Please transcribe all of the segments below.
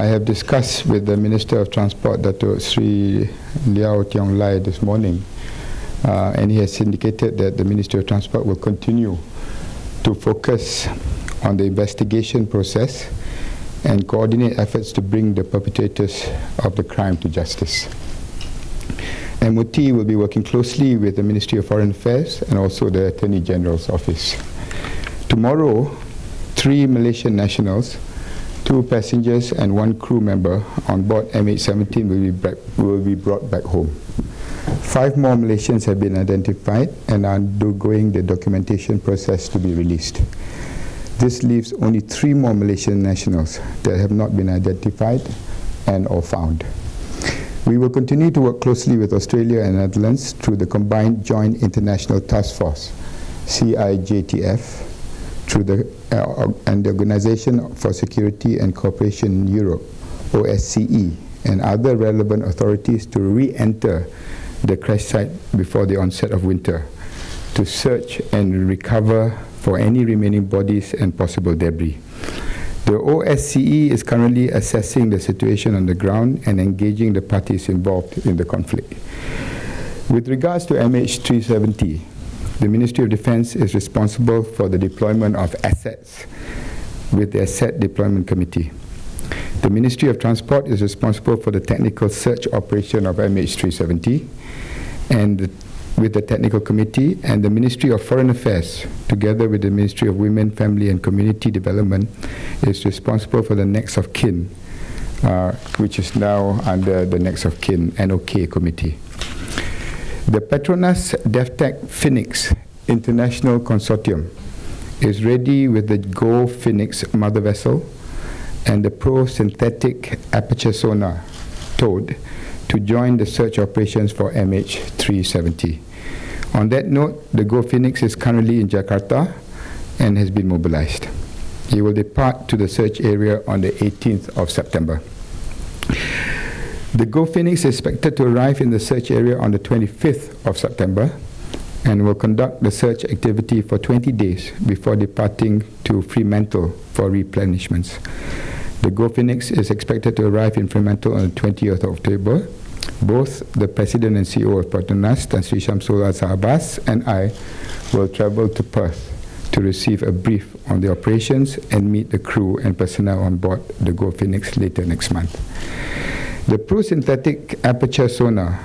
I have discussed with the Minister of Transport, Datuk Seri Hishammuddin this morning, and he has indicated that the Ministry of Transport will continue to focus on the investigation process and coordinate efforts to bring the perpetrators of the crime to justice. MOT will be working closely with the Ministry of Foreign Affairs and also the Attorney General's Office. Tomorrow, 3 Malaysian nationals, 2 passengers and 1 crew member on board MH17 will be brought back home. 5 more Malaysians have been identified and are undergoing the documentation process to be released. This leaves only 3 more Malaysian nationals that have not been identified and or found. We will continue to work closely with Australia and Netherlands through the Combined Joint International Task Force, CIJTF, and the Organization for Security and Cooperation in Europe, OSCE, and other relevant authorities to re-enter the crash site before the onset of winter, to search and recover for any remaining bodies and possible debris. The OSCE is currently assessing the situation on the ground and engaging the parties involved in the conflict. With regards to MH370, the Ministry of Defence is responsible for the deployment of assets with the Asset Deployment Committee. The Ministry of Transport is responsible for the technical search operation of MH370 and with the Technical Committee, and the Ministry of Foreign Affairs, together with the Ministry of Women, Family and Community Development, is responsible for the next of kin, which is now under the next of kin NOK Committee. The Petronas DevTech Phoenix International Consortium is ready with the Go Phoenix mother vessel and the Pro-Synthetic Aperture Sonar towed to join the search operations for MH370. On that note, the Go Phoenix is currently in Jakarta and has been mobilized. He will depart to the search area on the 18th of September. The Go Phoenix is expected to arrive in the search area on the 25th of September and will conduct the search activity for 20 days before departing to Fremantle for replenishments. The Go Phoenix is expected to arrive in Fremantle on the 20th of October. Both the President and CEO of Petronas, Tan Sri Syamsul Abbas, and I will travel to Perth to receive a brief on the operations and meet the crew and personnel on board the Go Phoenix later next month. The Pro-Synthetic Aperture Sonar,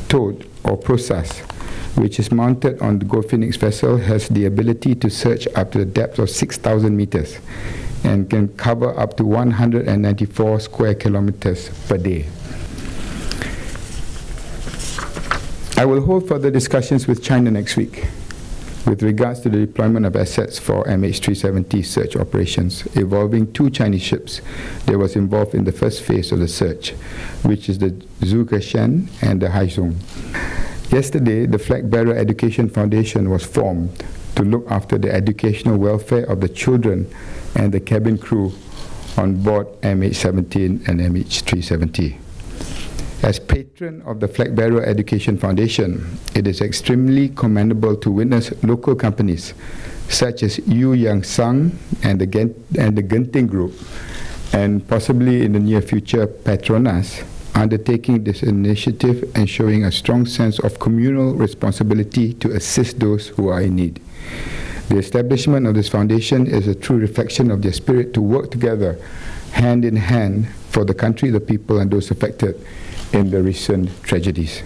towed or PROSAS, which is mounted on the Go Phoenix vessel, has the ability to search up to the depth of 6,000 meters and can cover up to 194 square kilometers per day. I will hold further discussions with China next week with regards to the deployment of assets for MH370 search operations involving 2 Chinese ships that was involved in the first phase of the search, which is the Zhugeshan and the Haizhong. Yesterday, the Flag Bearer Education Foundation was formed to look after the educational welfare of the children and the cabin crew on board MH17 and MH370. As patron of the Flag Bearer Education Foundation, it is extremely commendable to witness local companies such as Yu Yang Sang and the Genting Group, and possibly in the near future Petronas, undertaking this initiative and showing a strong sense of communal responsibility to assist those who are in need. The establishment of this foundation is a true reflection of their spirit to work together, hand in hand, for the country, the people, and those affected in the recent tragedies.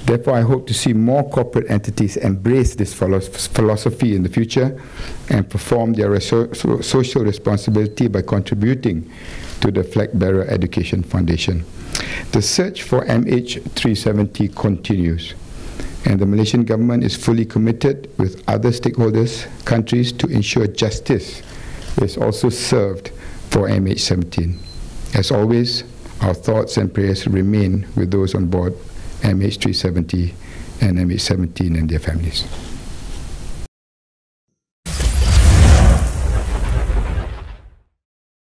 Therefore, I hope to see more corporate entities embrace this philosophy in the future and perform their social responsibility by contributing to the Flag Bearer Education Foundation. The search for MH370 continues, and the Malaysian government is fully committed with other stakeholders, countries, to ensure justice is also served for MH17. As always, our thoughts and prayers remain with those on board MH370 and MH17 and their families.